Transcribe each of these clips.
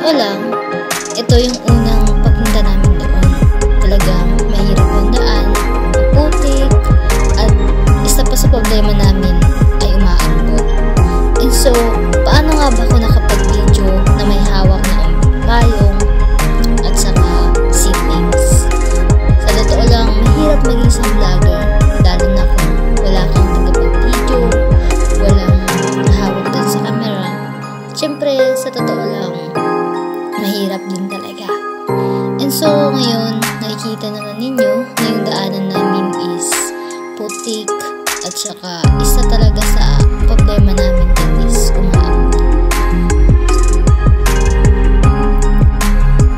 totoo lang, ito yung unang pagpunta namin doon. Talagang mahirap yung daan, maputik, at isa pa sa problema namin ay umaambot. And so, paano nga ba ako nakapag-video na may hawak na payong at saka seatings? Sa totoo lang, mahirap maging isang vlogger, lalo na kung wala kang tagapag-video, walang hawak dun sa camera. Siyempre, sa totoo lang, mahirap din talaga. And so, ngayon, nakikita naman ninyo na yung daanan namin is putik at saka isa talaga sa problema namin din is umaambot.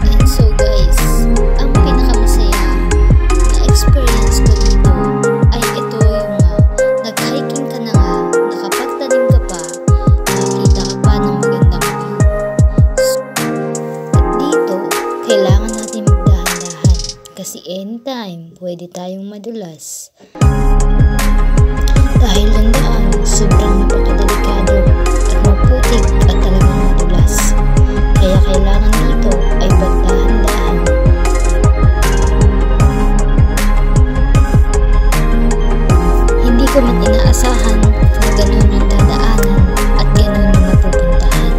And so guys, ang pinakamasaya na experience ko dito ay ito yung nag-hiking ka na nga, nakapagtanim ka pa, nakikita ka pa ng magandang view. At dito, kailangan natin magdahan-dahan kasi anytime pwede tayong madulas. Dahil ang daan, sobrang napakadelikado at maputik at talagang madulas. Kaya kailangan dito ay pagdahan-dahan. Hindi ko man inaasahan na ganun yung dadaanan at ganun yung mapupuntahan.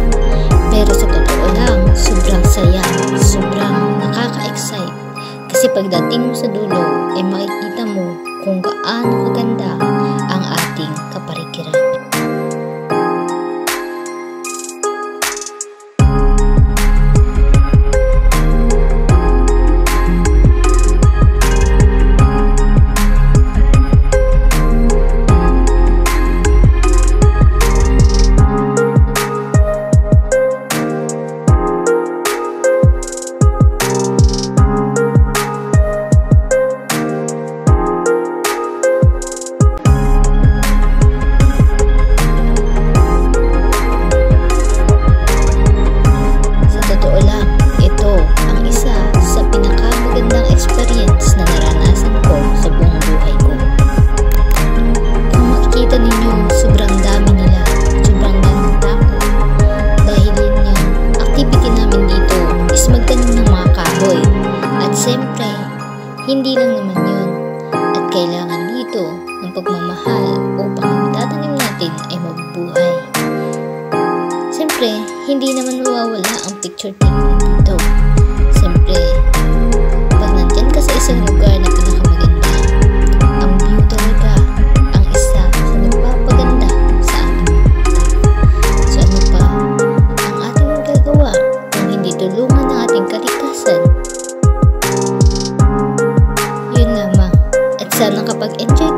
Pero sa totoo lang, sobrang saya, sobrang nakaka-excite. Kasi pagdating mo sa dulo, ay makikita mo kung gaano kaganda ang ating kapaligiran. Experience na naranasan ko sa buong buhay ko. Kung makikita ninyo, sobrang dami nila, sobrang daming tao. Dahil yun yung activity namin dito is magtanim ng mga kahoy. At siyempre, hindi lang naman yun. At kailangan dito ng pagmamahal upang ang tatanim natin ay mabubuhay. Siyempre, hindi naman mawawala ang picture taking dito. Siyempre, sa isang lugar na pinakamaganda, ang view talaga ang isa sa nagpapaganda sa ating mga. So ano pa ang ating magagawa kung hindi tulungan ng ating kalikasan? Yun lamang, at sana kapag enjoy